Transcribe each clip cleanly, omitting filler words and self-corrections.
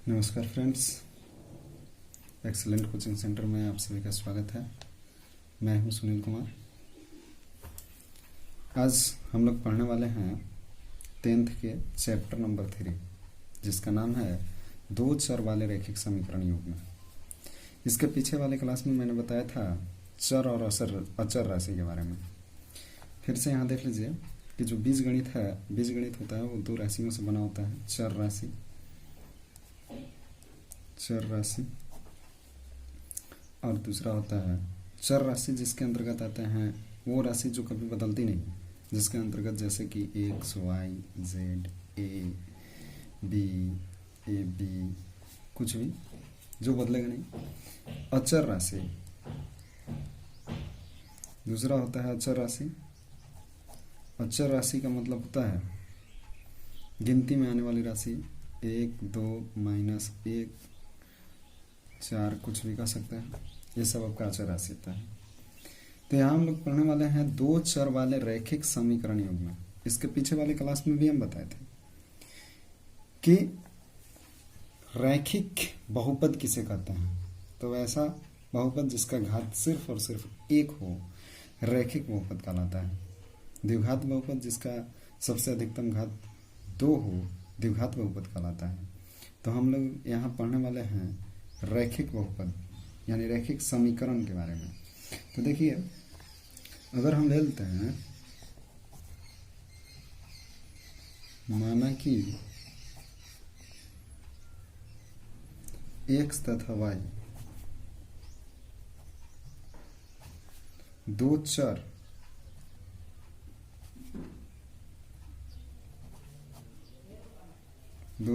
नमस्कार friends, excellent coaching centre में आप सभी का स्वागत है। मैं हूं सुनील कुमार। आज हम लोग पढ़ने वाले हैं 10th के चैप्टर नंबर 3, जिसका नाम है दो चर वाले रैखिक समीकरण युग्म। इसके पीछे वाले क्लास में मैंने बताया था चर और अचर राशि के बारे में। फिर से यहाँ देख लीजिए कि जो बीजगणित है, बीजगणित होता है वो दो राशियों से बना होता है, चर राशि और दूसरा होता है चर राशि, जिसके अंतर्गत आते हैं वो राशि जो कभी बदलती नहीं, जिसके अंतर्गत जैसे कि X Y Z A B कुछ भी जो बदलेगा नहीं। अचर राशि दूसरा होता है अचर राशि। अचर राशि का मतलब होता है गिनती में आने वाली राशि, 1 2 -1 4 कुछ भी कह सकते हैं, ये सब आपका अचर राशि होता है। तो यहाँ हम लोग पढ़ने वाले हैं दो चर वाले रैखिक समीकरण युग्म। इसके पीछे वाले क्लास में भी हम बताए थे कि रैखिक बहुपद किसे कहते हैं। तो वैसा बहुपद जिसका घात सिर्फ और सिर्फ 1 हो रैखिक बहुपद कहलाता है। द्विघात बहुपद जिसका सबसे अधिकतम घात 2 हो द्विघात बहुपद कहलाता है। तो हम लोग यहाँ पढ़ने वाले हैं रैखिक बहुपद यानी रैखिक समीकरण के बारे में। तो देखिए, अगर हम ले लेते हैं माना कि x तथा y दो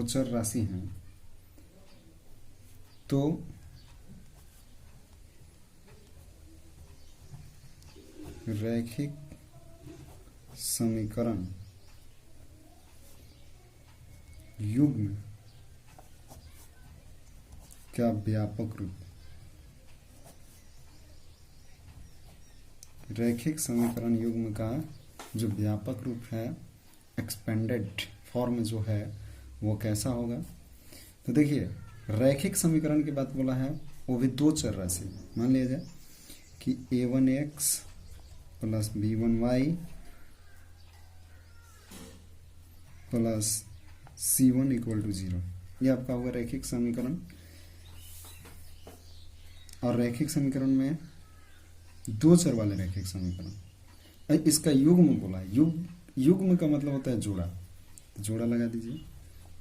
चर राशि हैं, तो रैखिक समीकरण युग्म का व्यापक रूप, रैखिक समीकरण युग्म का जो व्यापक रूप है, एक्सपेंडेड फॉर्म जो है वो कैसा होगा। तो देखिए, रैखिक समीकरण की बात बोला है, वो भी दो चर राशि। मान लिया जाए कि a1x plus b1y plus c1 equal to 0, ये आपका होगा रैखिक समीकरण। और रैखिक समीकरण में दो चर वाले रैखिक समीकरण, इसका युग्म बोला है। युग्म का मतलब होता है जोड़ा। तो जोड़ा लगा दीजिए,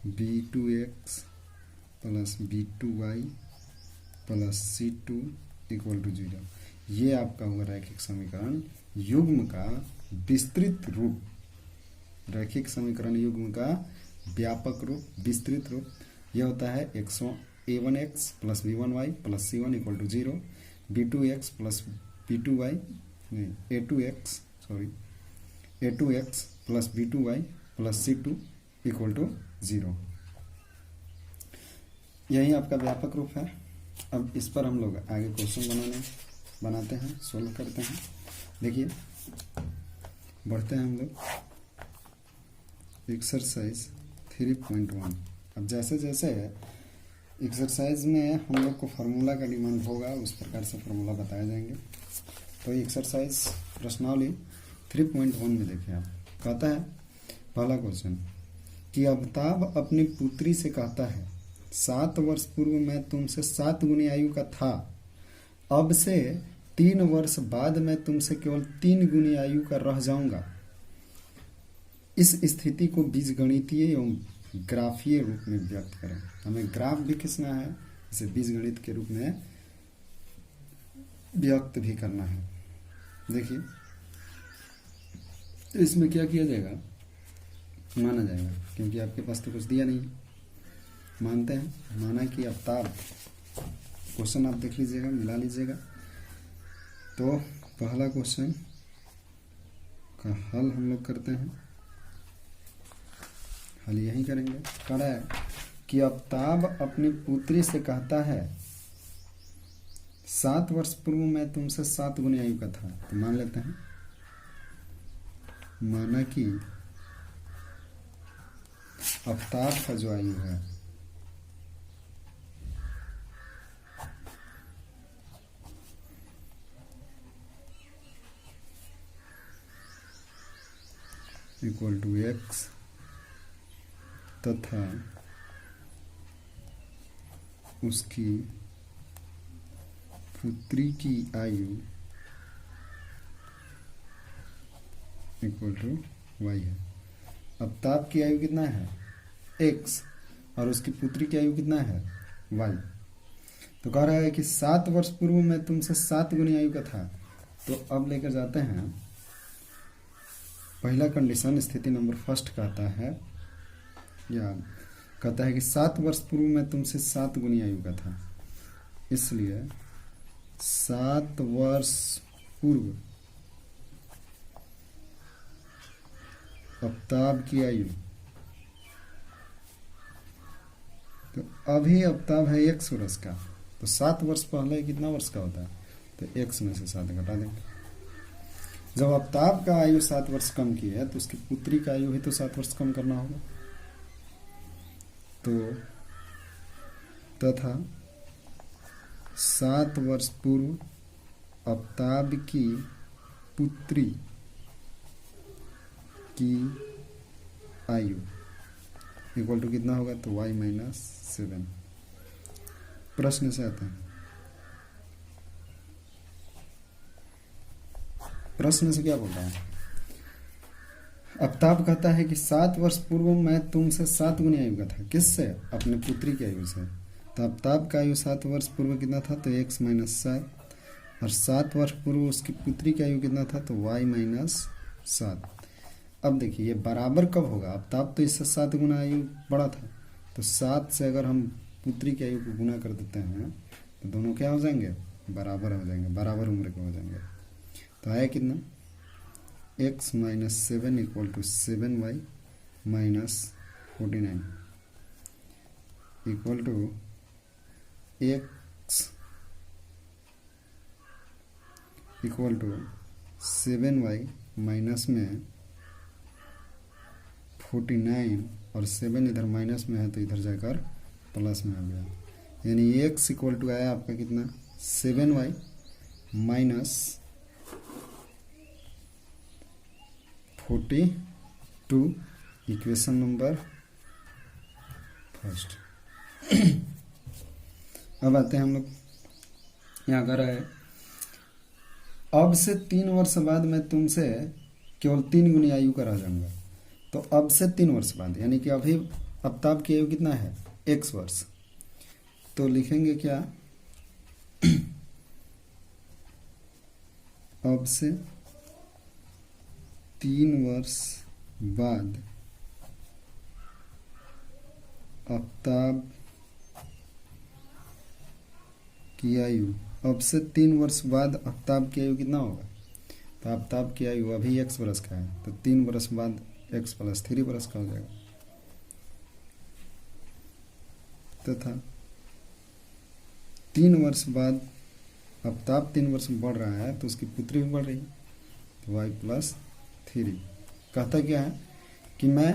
b2x plus b2y plus c2 equal to 0, ये आपका होगा रैखिक समीकरण युग्म का विस्तृत रूप। रैखिक समीकरण युग्म का व्यापक रूप, विस्तृत रूप, यह होता है a1x plus b1y plus c1 equal to 0, b2x plus b2y a2x plus b2y plus c2 equal to 0, यही आपका व्यापक रूप है। अब इस पर हम लोग आगे क्वेश्चन बनाते हैं, सोल्व करते हैं। देखिए, बढ़ते हैं हम लोग एक्सरसाइज 3.1। अब जैसे जैसे एक्सरसाइज में हम लोग को फार्मूला का डिमांड होगा, उस प्रकार से फार्मूला बताए जाएंगे। तो एक्सरसाइज प्रश्नावली 3.1 में देखिए, आप कहता है पहला क्वेश्चन कि अमिताभ अपनी पुत्री से कहता है 7 वर्ष पूर्व मैं तुमसे 7 गुनी आयु का था, अब से 3 वर्ष बाद मैं तुमसे केवल 3 गुनी आयु का रह जाऊंगा। इस स्थिति को बीजगणितीय एवं ग्राफीय रूप में व्यक्त करें। हमें ग्राफ भी खींचना है, इसे बीजगणित के रूप में व्यक्त भी करना है। देखिए, तो इसमें क्या किया जाएगा, माना जाएगा, क्योंकि आपके पास तो कुछ दिया नहीं। मानते हैं, माना कि अवतार, क्वेश्चन आप देख लीजिएगा, मिला लीजिएगा। तो पहला क्वेश्चन का हल हम लोग करते हैं, हल यही करेंगे। कह रहा है कि अवतार अपनी पुत्री से कहता है 7 वर्ष पूर्व मैं तुमसे 7 गुनी आयु का था। तो मान लेते हैं, माना कि अवतार का जो आयु है इक्वल टू एक्स तथा उसकी पुत्री की आयु इक्वल टू वाई है। अवताप की आयु कितना है एक्स और उसकी पुत्री की आयु कितना है वाई। तो कह रहा है कि 7 वर्ष पूर्व में तुमसे 7 गुनी आयु का था। तो अब लेकर जाते हैं पहला कंडीशन, स्थिति नंबर फर्स्ट कहता है या कहता है कि 7 वर्ष पूर्व में तुमसे 7 गुनी आयु का था, इसलिए 7 वर्ष पूर्व अवताप की आयु, तो अभी अवताप है x वर्ष का, तो 7 वर्ष पहले कितना वर्ष का होता है, तो x में से 7 घटा देंगे। जब अवताप का आयु 7 वर्ष कम की है तो उसकी पुत्री का आयु भी तो 7 वर्ष कम करना होगा। तो तथा 7 वर्ष पूर्व अवताप की पुत्री की आयु इक्वल टू कितना होगा, तो y माइनस 7। प्रश्न से आते हैं, प्रश्न से क्या बोल रहा है। अवताप कहता है कि 7 वर्ष पूर्व मैं तुमसे 7 गुनी आयु का था, किससे, अपने पुत्री की आयु से। तो अवताप का आयु 7 वर्ष पूर्व कितना था, तो x माइनस 7, और 7 वर्ष पूर्व उसकी पुत्री की आयु कितना था, तो y माइनस 7। अब देखिए ये बराबर कब होगा, अवताप तो इससे 7 गुना आयु बड़ा था, तो 7 से अगर हम पुत्री की आयु को गुना कर देते हैं तो दोनों क्या हो जाएंगे, बराबर हो जाएंगे, बराबर उम्र के हो जाएंगे। तो आया कितना, x minus 7 equal to 7y minus 49 equal to x equal to 7y minus में 49 और 7 इधर माइनस में है तो इधर जाकर प्लस में आ गया, यानी x इक्वल टू आया आपका कितना, 7y minus 42, equation number first. अब आते हैं हम लोग, यहाँ कर रहा है अब से 3 वर्ष बाद मैं तुमसे केवल 3 गुनी आयु का रह जाऊंगा। तो अब से 3 वर्ष बाद, यानी कि अभी अवताप की आयु कितना है, x वर्ष, तो लिखेंगे क्या, अब से 3 वर्ष बाद अवताप की आयु, अब से 3 वर्ष बाद अवताप की आयु कितना होगा, तो अवताप की आयु अभी x वर्ष का है, तो 3 वर्ष बाद x प्लस 3 वर्ष का हो जाएगा। तथा 3 वर्ष बाद अवताप 3 वर्ष में बढ़ रहा है तो उसकी पुत्री भी बढ़ रही है, तो y प्लस 3। कहता क्या है कि मैं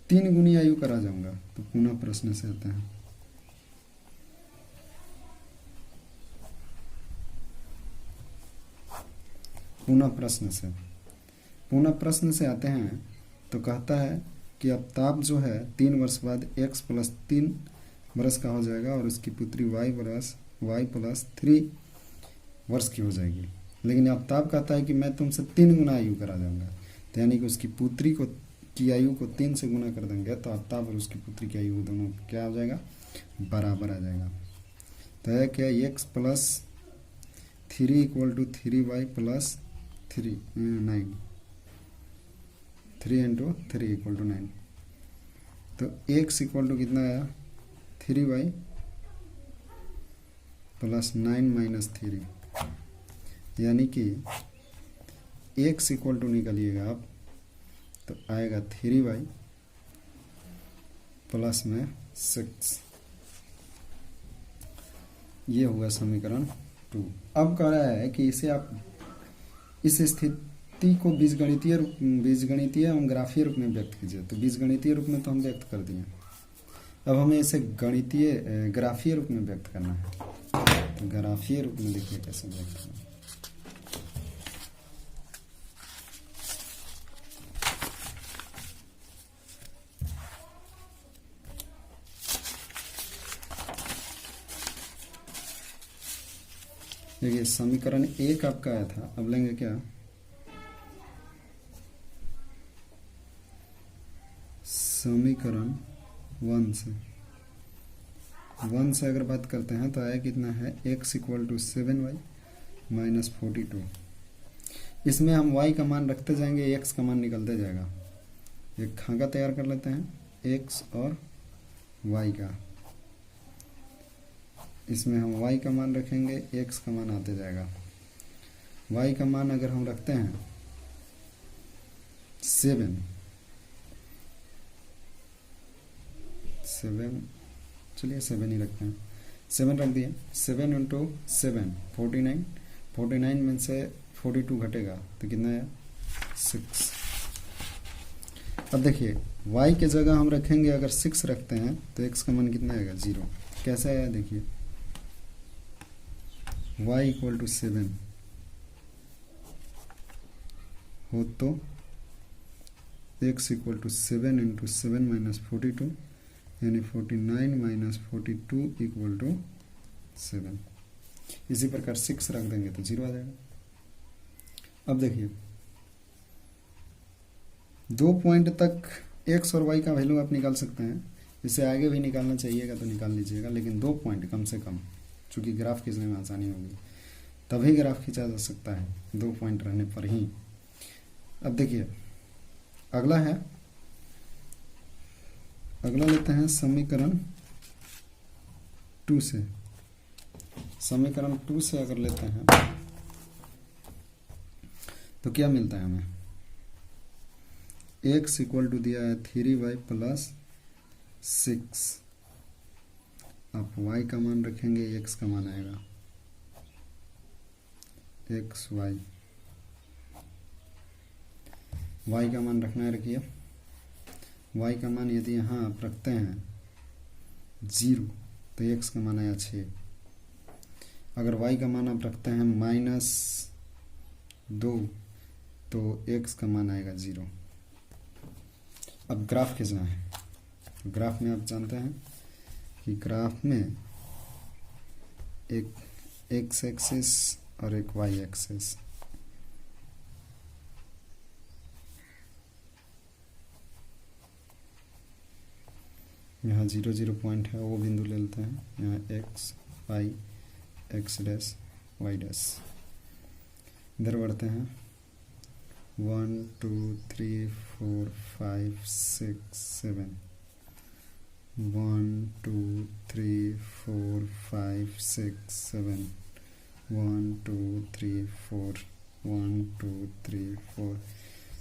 3 गुनी आयु करा जाऊंगा। तो पुनः प्रश्न से आते हैं, पुनः प्रश्न से आते हैं। तो कहता है कि अवताप जो है 3 वर्ष बाद x प्लस 3 वर्ष का हो जाएगा और उसकी पुत्री y प्लस 3 वर्ष की हो जाएगी। लेकिन अवताप कहता है कि मैं तुमसे 3 गुना आयु करा जाऊंगा, तो यानी कि उसकी पुत्री की आयु को 3 से गुना कर देंगे तो अवताप और उसकी पुत्री की आयु दोनों क्या हो जाएगा, बराबर आ जाएगा। तो है क्या, x plus 3 equal to 3y plus 9, 3 into 3 equal to 9। तो x इक्वल टू कितना आया, 3y प्लस 9 माइनस 3, यानी कि x इक्वल टू निकालिएगा आप तो आएगा 3y प्लस में 6। ये होगा समीकरण 2। अब कह रहा है कि इसे आप इस स्थिति को बीजगणितीय एवं ग्राफीय रूप में व्यक्त कीजिए। तो बीजगणितीय रूप में तो हम व्यक्त कर दिए, अब हमें इसे ग्राफीय रूप में व्यक्त करना है। तो ग्राफीय रूप में देखिए कैसे व्यक्त करना है। देखिए समीकरण 1 आपका आया था, अब लेंगे क्या, समीकरण 1 से अगर बात करते हैं तो आया कितना है, x equal to 7y minus 42। इसमें हम y का मान रखते जाएंगे, x का मान निकलते जाएगा। एक खाका तैयार कर लेते हैं x और y का, इसमें हम y का मान रखेंगे, x का मान आते जाएगा। y का मान अगर हम रखते हैं 7, चलिए 7 ही रखते हैं, 7 रख दिए। 7 इंटू 7 49, 49 में से 42 घटेगा तो कितना है, 6। अब देखिए y के जगह हम रखेंगे, अगर 6 रखते हैं तो x का मान कितना आएगा, 0। कैसे आया देखिए, y इक्वल टू 7 हो तो x equal to 7 into 7 minus 42, यानी 49 माइनस 42 इक्वल टू 7। इसी प्रकार 6 रख देंगे तो 0 आ जाएगा। अब देखिए 2 पॉइंट तक x और y का वैल्यू आप निकाल सकते हैं, इसे आगे भी निकालना चाहिएगा तो निकाल लीजिएगा, लेकिन 2 पॉइंट कम से कम, चूँकि ग्राफ खींचने में आसानी होगी तभी ग्राफ खींचा जा सकता है, 2 पॉइंट रहने पर ही। अब देखिए अगला लेते हैं समीकरण 2 से। समीकरण 2 से अगर लेते हैं तो क्या मिलता है हमें, x इक्वल टू दिया है 3y प्लस 6। आप y का मान रखेंगे, x का मान आएगा xy, y का मान रखना है, रखिए y का मान यदि यहाँ आप रखते हैं 0 तो x का मान आया 6। अगर y का मान आप रखते हैं -2 तो x का मान आएगा 0। अब ग्राफ खींचना है, ग्राफ में आप जानते हैं कि ग्राफ में एक x एक्सिस और एक y एक्सिस, यहाँ 0 0 पॉइंट है, वो बिंदु ले लेते हैं। यहाँ x y x dash y dash, इधर बढ़ते हैं 1 2 3 4 5 6 7, 1 2 3 4 5 6 7, 1 2 3 4, 1 2 3 4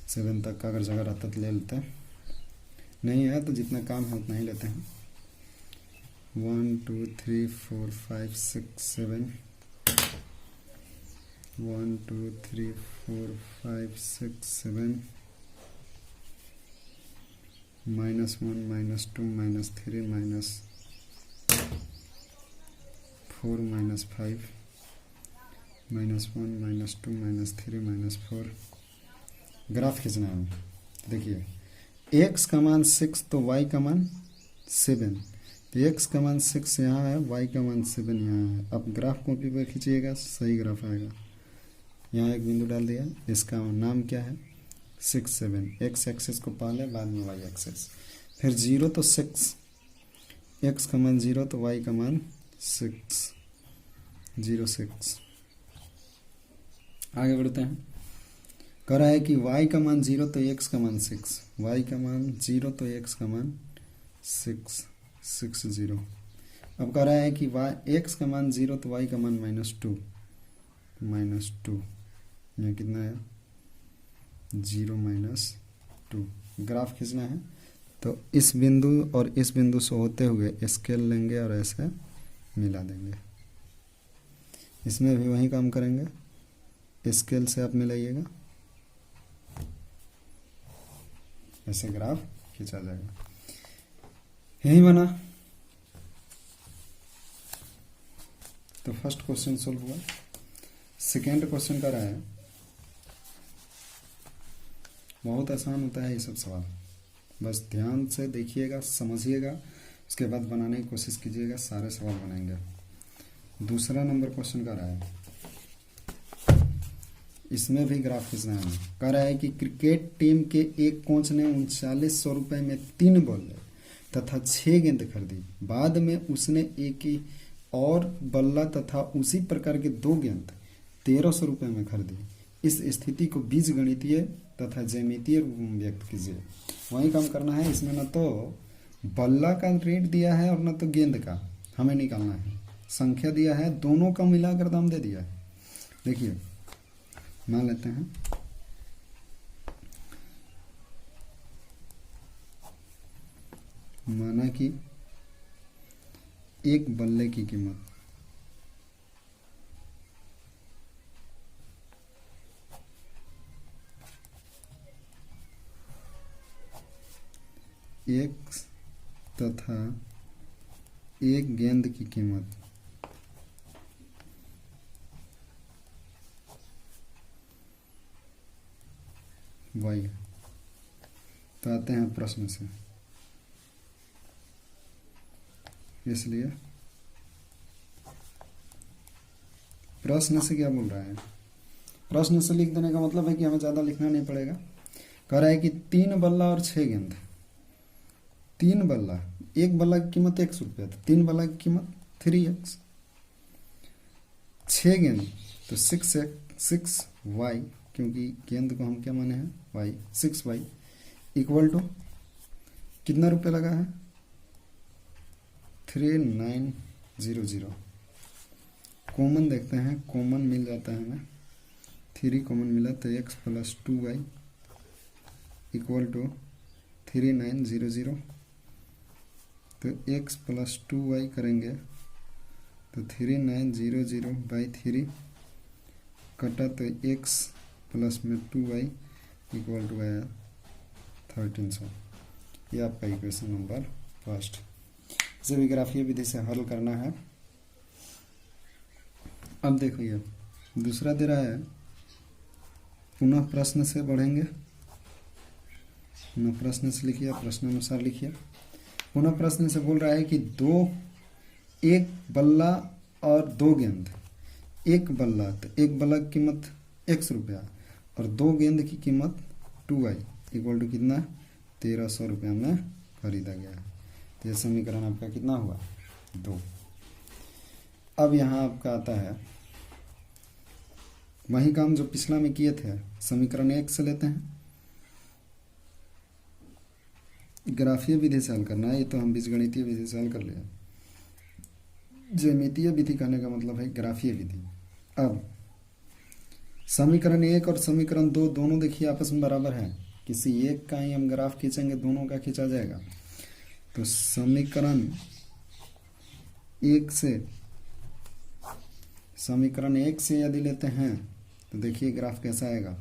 7 तक का अगर जगह रहता तो ले लेते हैं, नहीं है तो जितना काम है उतना ही लेते हैं। 1 2 3 4 5 6 7, 1 2 3 4 5 6 7, -1 -2 -3 -4 -5, -1 -2 -3 -4। ग्राफ खींचना है। देखिए x का मान 6 तो y का मान 7, तो x का मान 6 यहाँ है, y का मान 7 यहाँ है। अब ग्राफ कॉपी पर खींचिएगा, सही ग्राफ आएगा। यहाँ एक बिंदु डाल दिया, इसका नाम क्या है 6 7, x एक्सेस को पहले, बाद में y एक्सेस, फिर 0 तो 6, x का मान 0 तो y का मान 6 0 6। आगे बढ़ते हैं, कह रहा है कि y का मान 0 तो x का मान 6, y का मान 0 तो x का मान 6 6 0। अब कह रहा है कि x का मान 0 तो y का मान -2, यहाँ कितना है 0 -2। ग्राफ खींचना है तो इस बिंदु और इस बिंदु से होते हुए स्केल लेंगे और ऐसे मिला देंगे। इसमें भी वही काम करेंगे, स्केल से आप मिलाइएगा, ऐसे ग्राफ खींचा जाएगा। यही बना। तो फर्स्ट क्वेश्चन सोल्व हुआ। सेकेंड क्वेश्चन कर रहा है, बहुत आसान होता है ये सब सवाल, बस ध्यान से देखिएगा, समझिएगा, उसके बाद बनाने की कोशिश कीजिएगा, सारे सवाल बनाएंगे। दूसरा नंबर क्वेश्चन कर रहा है, इसमें भी ग्राफ खींचना है। कह रहा है कि क्रिकेट टीम के एक कोच ने 3900 रुपये में 3 बॉल तथा 6 गेंद खरीदी। बाद में उसने एक ही और बल्ला तथा उसी प्रकार के 2 गेंद 1300 रुपये में खरीदी। इस स्थिति को बीजगणितीय तथा ज्यामितीय रूप में व्यक्त कीजिए। वही काम करना है। इसमें न तो बल्ला का रेट दिया है और न तो गेंद का हमें निकालना है। संख्या दिया है, दोनों का मिलाकर दाम दे दिया है। देखिए मान लेते हैं माना कि एक बल्ले की कीमत एक तथा एक गेंद की कीमत वाई। तो आते हैं प्रश्न से। इसलिए प्रश्न से क्या बोल रहा है, प्रश्न से लिख देने का मतलब है कि हमें ज़्यादा लिखना नहीं पड़ेगा। कह रहा है कि 3 बल्ला और 6 गेंद। 3 बल्ला, एक बल्ला की कीमत 100 रुपया, तो 3 बल्ला की कीमत 3x। 6 गेंद तो 6y, क्योंकि गेंद को हम क्या माने हैं y, 6y इक्वल टू कितना रुपये लगा है 3900। कॉमन देखते हैं, कॉमन मिल जाता है हमें, 3 कॉमन मिला तो x + 2y इक्वल टू 3900। तो x + 2y करेंगे तो 3900/3 कटा तो x प्लस में 2y इक्वल टू आया 1300। ये आपका इक्वेशन नंबर फर्स्ट। इसे भी ग्राफीय विधि से हल करना है। अब देखिए दूसरा दे रहा है, पुनः प्रश्न से बढ़ेंगे। पुनः प्रश्न से लिखिए, प्रश्न अनुसार लिखिए। पुनः प्रश्न से बोल रहा है कि एक बल्ला और 2 गेंद। एक बल्ला तो एक बल्ला की कीमत 100 रुपया और 2 गेंद की कीमत 2y इक्वल टू कितना 1300 रुपया में खरीदा गया है। तो ये समीकरण आपका कितना हुआ 2। अब यहाँ आपका आता है वही काम जो पिछला में किए थे, समीकरण 1 से लेते हैं। ग्राफीय विधि से हल करना है, ये तो हम बीजगणितीय विधि से हल कर लिया। ज्यामितीय विधि कहने का मतलब है ग्राफीय विधि। अब समीकरण 1 और समीकरण 2 दोनों देखिए आपस में बराबर है। किसी एक का ही हम ग्राफ खींचेंगे, दोनों का खींचा जाएगा। तो समीकरण 1 से यदि लेते हैं तो देखिए ग्राफ कैसा आएगा।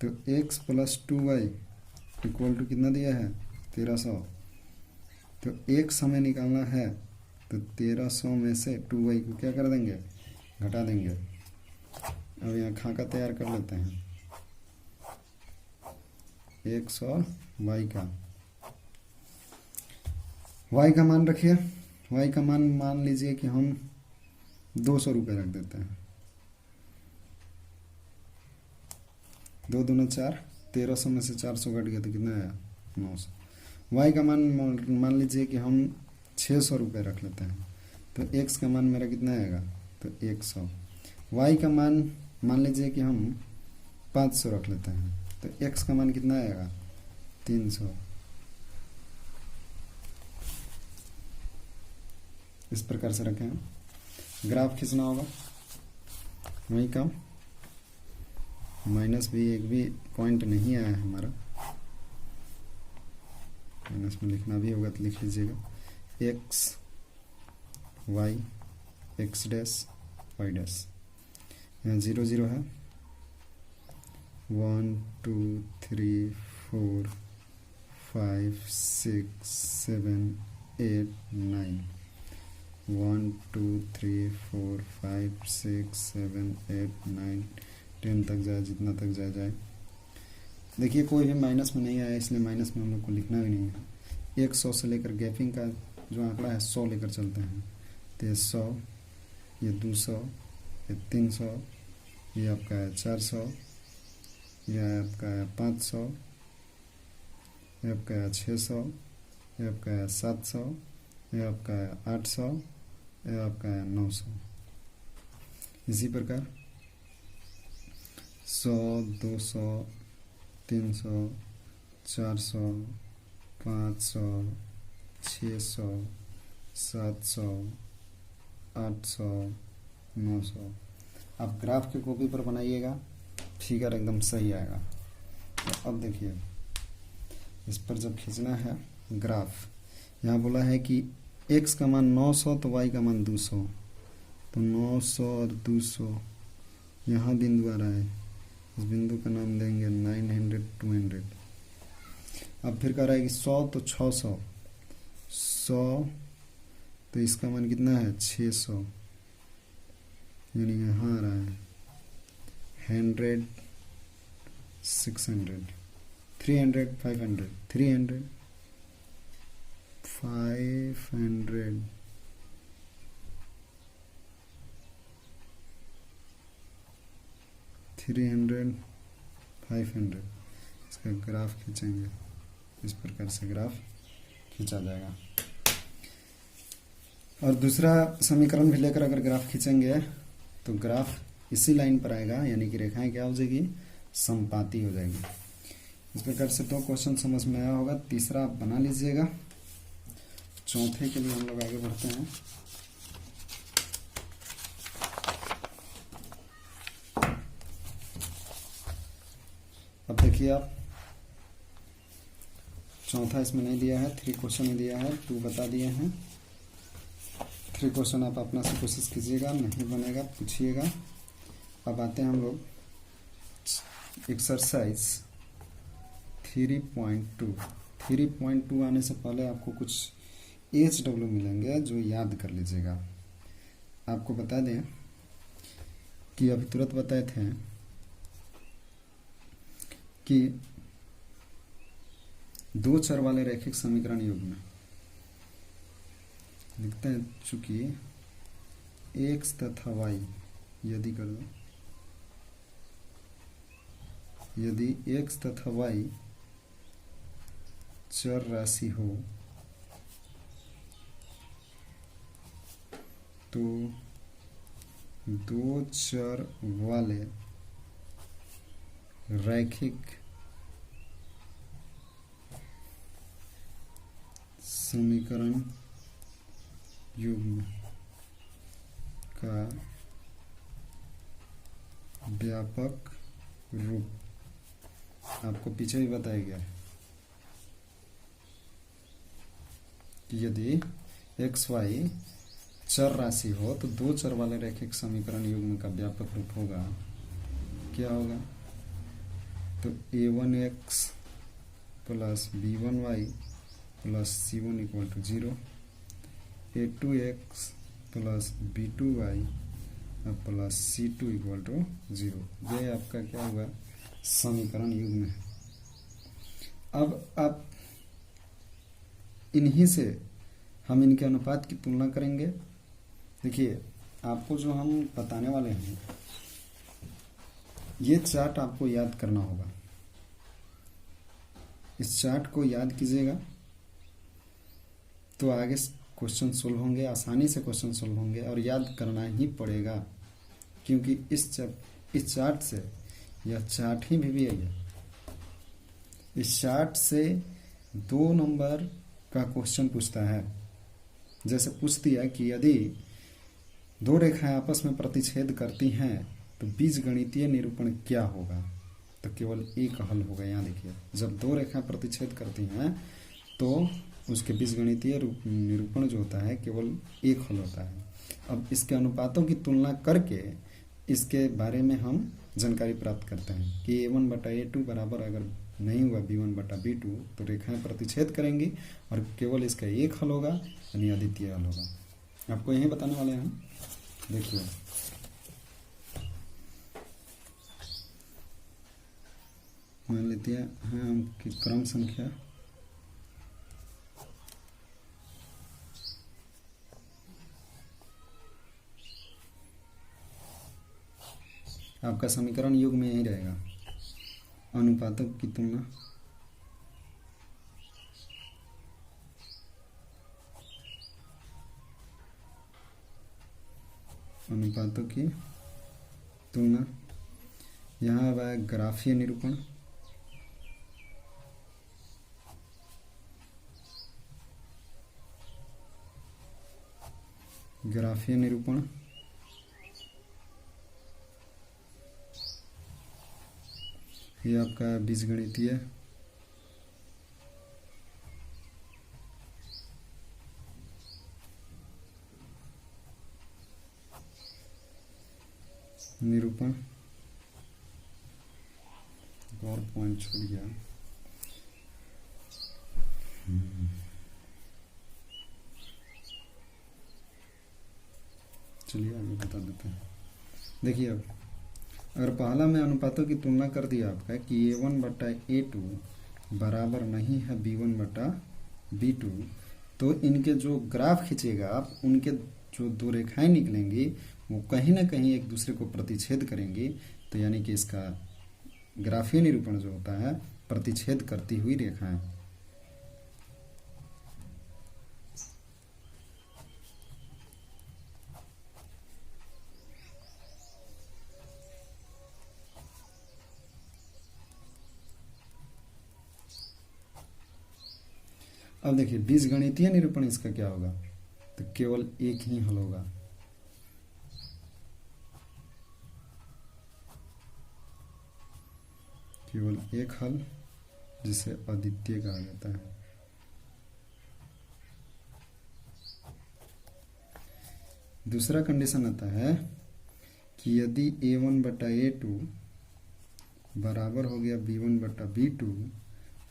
तो x + 2y इक्वल टू कितना दिया है 1300। तो x हमें निकालना है, तो 1300 में से 2y को क्या कर देंगे घटा देंगे। अब यहाँ खाका तैयार कर लेते हैं, x और y का। y का मान रखिए, y का मान मान लीजिए कि हम 200 रुपये रख देते हैं। 2 दूना 4, 1300 में से 400 घट गया तो कितना आया 900। y का मान मान लीजिए कि हम 600 रुपये रख लेते हैं। तो x का मान मेरा कितना आएगा तो 100। y का मान मान लीजिए कि हम 500 रख लेते हैं। तो x का मान कितना आएगा 300। इस प्रकार से रखें, ग्राफ खींचना होगा। वही काम माइनस भी एक भी पॉइंट नहीं आया है हमारा, माइनस में लिखना भी होगा तो लिख लीजिएगा। x y x dash y dash, यहाँ 0 0 है। 1 2 3 4 5 6 7 8 9। 1 2 3 4 5 6 7 8 9 10 तक जाए, जितना तक जाए। देखिए कोई भी माइनस में नहीं आया, इसलिए माइनस में हम लोग को लिखना भी नहीं है। 100 से लेकर गैपिंग का जो आंकड़ा है 100 लेकर चलते हैं। तो ये 100, ये 200, ये 300, ये आपका है 400, यह आपका है 500, ये आपका है 600, ये आपका है 700, ये आपका है 800, ये आपका है 900। इसी प्रकार 100, 200, 300, 400, 500, 600, 700, 800, 900। आप ग्राफ की कॉपी पर बनाइएगा, फिगर एकदम सही आएगा। तो अब देखिए, इस पर जब खींचना है ग्राफ, यहाँ बोला है कि x का मान 900 तो y का मान 200, तो 900 और 200 यहाँ बिंदु आ रहा है, इस बिंदु का नाम देंगे 900, 200। अब फिर कह रहा है कि 100 तो 600, 100 तो इसका मान कितना है 600, यानी यहाँ आ रहा है 100, 600, 300, 500, 300, 500, 300, 500। इसका ग्राफ खींचेंगे, इस प्रकार से ग्राफ खींचा जाएगा। और दूसरा समीकरण भी लेकर अगर ग्राफ खींचेंगे तो ग्राफ इसी लाइन पर आएगा, यानी कि रेखाएं क्या हो जाएगी, समपाती हो जाएगी। इस प्रकार से 2 क्वेश्चन समझ में आया होगा। तीसरा आप बना लीजिएगा। चौथे के लिए हम लोग आगे बढ़ते हैं। अब देखिए आप, चौथा इसमें नहीं दिया है, 3 क्वेश्चन ही दिया है, 2 बता दिए हैं। 3 क्वेश्चन आप अपना से कोशिश कीजिएगा, नहीं बनेगा पूछिएगा। अब आते हैं हम लोग एक्सरसाइज 3.2। 3.2 आने से पहले आपको कुछ HW मिलेंगे जो याद कर लीजिएगा। आपको बता दें कि अभी तुरंत बताए थे कि 2 चर वाले रैखिक समीकरण युग्म लिखते हैं, चूंकि x तथा y यदि कर दो, यदि x तथा y चर राशि हो तो 2 चर वाले रैखिक समीकरण युग्म का व्यापक रूप, आपको पीछे भी बताया गया है कि यदि एक्स वाई चर राशि हो तो 2 चर वाले रैखिक समीकरण युग्म का व्यापक रूप होगा, क्या होगा, तो a1x plus b1y plus c1 equal to 0, a2x plus b2y plus c2 equal to 0। ये आपका क्या होगा, समीकरण युग्म है। अब आप इन्हीं से हम इनके अनुपात की तुलना करेंगे। देखिए, आपको जो हम बताने वाले हैं ये चार्ट आपको याद करना होगा। इस चार्ट को याद कीजिएगा तो आगे क्वेश्चन सोल्व होंगे, आसानी से क्वेश्चन सोल्व होंगे, और याद करना ही पड़ेगा क्योंकि इस चार्ट से, यह चार्ट ही भी है, इस चार्ट से 2 नंबर का क्वेश्चन पूछता है। जैसे पूछ दिया कि यदि 2 रेखाएं आपस में प्रतिच्छेद करती हैं तो बीजगणितीय निरूपण क्या होगा, तो केवल एक हल होगा। यहाँ देखिए, जब 2 रेखाएं प्रतिच्छेद करती हैं तो उसके बीजगणितीय निरूपण जो होता है केवल एक हल होता है। अब इसके अनुपातों की तुलना करके इसके बारे में हम जानकारी प्राप्त करते हैं कि a1/a2 बराबर अगर नहीं हुआ b1/b2 तो रेखाएं प्रतिच्छेद करेंगी और केवल इसका एक हल होगा, यानी अद्वितीय हल होगा। आपको यही बताने वाले हैं। देखिए, मान लेते हैं हम कि क्रम संख्या आपका समीकरण युग में यही रहेगा, अनुपातों की तुलना अनुपातों की तुलना। यहाँ अब आया ग्राफीय निरूपण, ग्राफीय निरूपण ये आपका बीजगणितीय निरूपण, और पॉइंट छूट गया। चलिए आगे बता देते हैं। देखिए अब अगर पहला में अनुपातों की तुलना कर दिया आपका कि A1/A2 बराबर नहीं है B1/B2, तो इनके जो ग्राफ खींचेगा आप, उनके जो दो रेखाएं निकलेंगी वो कहीं ना कहीं एक दूसरे को प्रतिच्छेद करेंगी। तो यानी कि इसका ग्राफीय निरूपण जो होता है प्रतिच्छेद करती हुई रेखाएं। अब देखिए बीजगणितीय निरूपण इसका क्या होगा, तो केवल एक ही हल होगा। केवल एक हल, जिसे अद्वितीय कहा जाता है। दूसरा कंडीशन आता है कि यदि A1/A2 बराबर हो गया B1/B2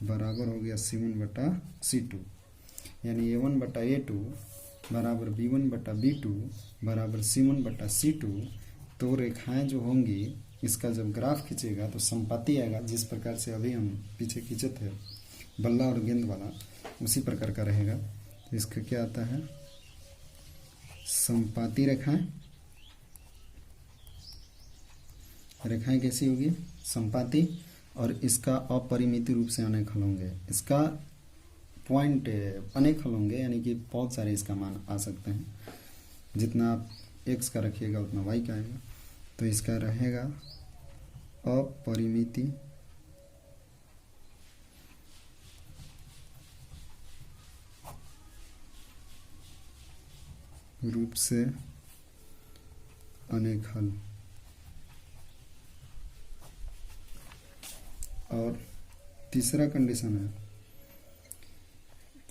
बराबर हो गया C1/C2, यानी A1/A2 बराबर B1/B2 बराबर C1/C2, तो रेखाएं जो होंगी इसका जब ग्राफ खींचेगा तो संपाती आएगा। जिस प्रकार से अभी हम पीछे खींचे थे बल्ला और गेंद वाला, उसी प्रकार का रहेगा। तो इसका क्या आता है, संपाती रेखाएं। रेखाएं कैसी होगी, संपाती, और इसका अपरिमित रूप से अनेक हल होंगे। इसका पॉइंट अनेक हल होंगे, यानी कि बहुत सारे इसका मान आ सकते हैं। जितना आप x का रखिएगा उतना y का आएगा। तो इसका रहेगा अपरिमित रूप से अनेक हल। और तीसरा कंडीशन है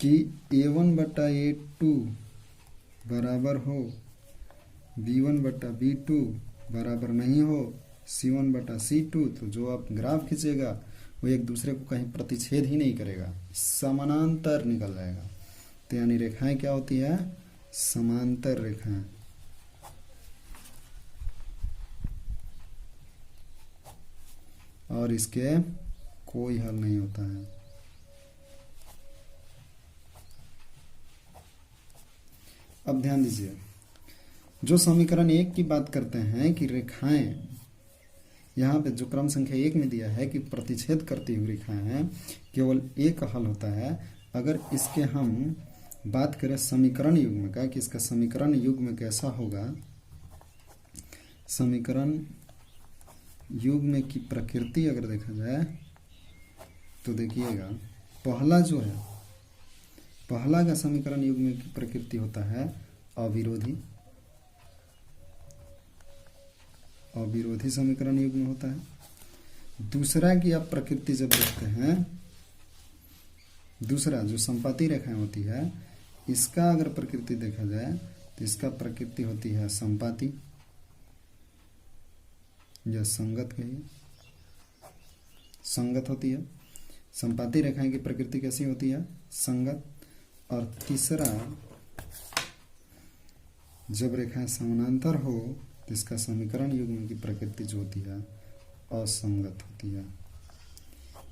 कि A1/A2 बराबर हो B1/B2 बराबर नहीं हो C1/C2, तो जो आप ग्राफ खींचेगा वो एक दूसरे को कहीं प्रतिच्छेद ही नहीं करेगा, समानांतर निकल जाएगा। तो यानी रेखाएं क्या होती है, समांतर रेखाएं। और इसके कोई हल नहीं होता है। अब ध्यान दीजिए, जो समीकरण 1 की बात करते हैं कि रेखाएं, यहाँ पे जो क्रम संख्या 1 में दिया है कि प्रतिच्छेद करती हुई रेखाएं हैं, केवल एक हल होता है। अगर इसके हम बात करें समीकरण युग्म का कि इसका समीकरण युग्म कैसा होगा, समीकरण युग्म की प्रकृति अगर देखा जाए तो देखिएगा, पहला जो है, पहला का समीकरण युग्म की प्रकृति होता है अविरोधी, अविरोधी समीकरण युग्म होता है। दूसरा की आप प्रकृति जब देखते हैं, दूसरा जो संपाती रेखाएं होती है, इसका अगर प्रकृति देखा जाए तो इसका प्रकृति होती है संपाती या संगत, कहिए संगत होती है। संपाती रेखाएं की प्रकृति कैसी होती है, संगत। और तीसरा, जब रेखाएं समानांतर हो तो इसका समीकरण युग्म की प्रकृति जो होती है असंगत होती है।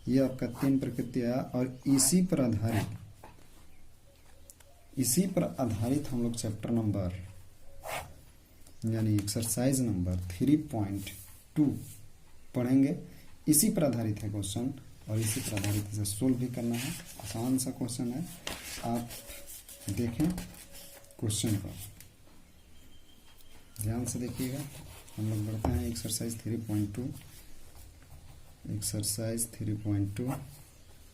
ये आपका 3 प्रकृतियां। और इसी पर आधारित हम लोग चैप्टर नंबर यानी एक्सरसाइज नंबर 3.1 2 पढ़ेंगे। इसी पर आधारित है क्वेश्चन और इसी पर आधारित इसे सोल्व भी करना है। आसान सा क्वेश्चन है, आप देखें क्वेश्चन को ध्यान से देखिएगा। हम लोग बढ़ते हैं एक्सरसाइज 3.2। एक्सरसाइज 3.2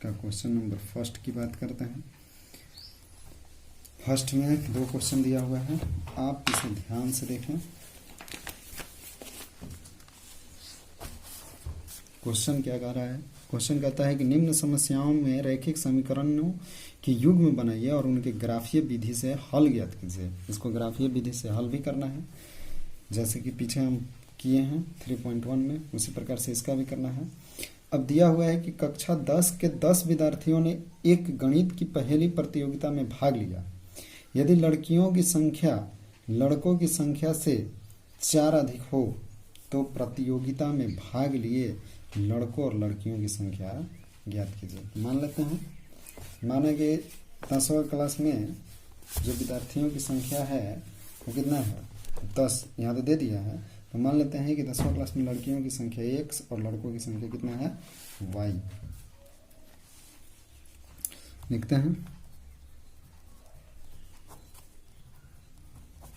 का क्वेश्चन नंबर फर्स्ट की बात करते हैं। फर्स्ट में 2 क्वेश्चन दिया हुआ है, आप इसे ध्यान से देखें। क्वेश्चन क्या कह रहा है? क्वेश्चन कहता है कि निम्न समस्याओं में रैखिक समीकरणों की युग्म बनाइए और उनके ग्राफीय विधि से हल ज्ञात कीजिए। इसको ग्राफीय विधि से हल भी करना है, जैसे कि पीछे हम किए हैं 3.1 में, उसी प्रकार से इसका भी करना है। अब दिया हुआ है कि कक्षा 10 के 10 विद्यार्थियों ने एक गणित की पहेली प्रतियोगिता में भाग लिया। यदि लड़कियों की संख्या लड़कों की संख्या से 4 अधिक हो तो प्रतियोगिता में भाग लिए लड़कों और लड़कियों की संख्या ज्ञात कीजिए। मान लेते हैं, माने कि 10वीं क्लास में जो विद्यार्थियों की संख्या है वो कितना है? 10। यहाँ तो दे दिया है, तो मान लेते हैं कि 10वीं क्लास में लड़कियों की संख्या x और लड़कों की संख्या कितना है? y। लिखते हैं,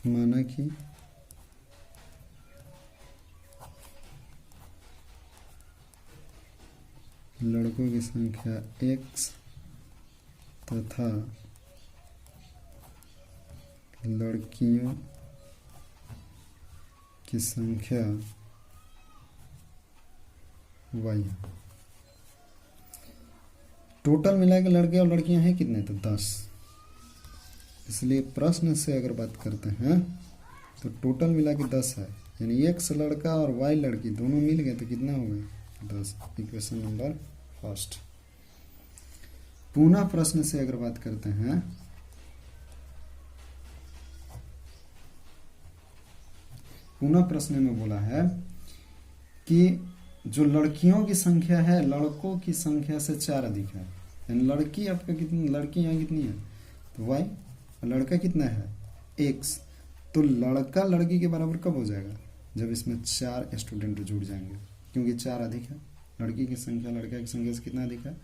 माना कि लड़कों की संख्या x तथा लड़कियों की संख्या y। टोटल मिला के लड़के और लड़कियां हैं कितने? तो 10। इसलिए प्रश्न से अगर बात करते हैं तो टोटल मिला के 10 है, यानी x लड़का और y लड़की दोनों मिल गए तो कितना हो गए? 10। Equation number first. पुनः प्रश्न से अगर बात करते हैं पुनः प्रश्न में बोला है कि जो लड़कियों की संख्या है लड़कों की संख्या से 4 अधिक है, यानी लड़की आपका कितनी, लड़की यहाँ कितनी है? तो y। लड़का कितना है? x। तो लड़का लड़की के बराबर कब हो जाएगा? जब इसमें 4 स्टूडेंट जुड़ जाएंगे, क्योंकि 4 अधिक है। लड़की की संख्या लड़का की संख्या से कितना अधिक है?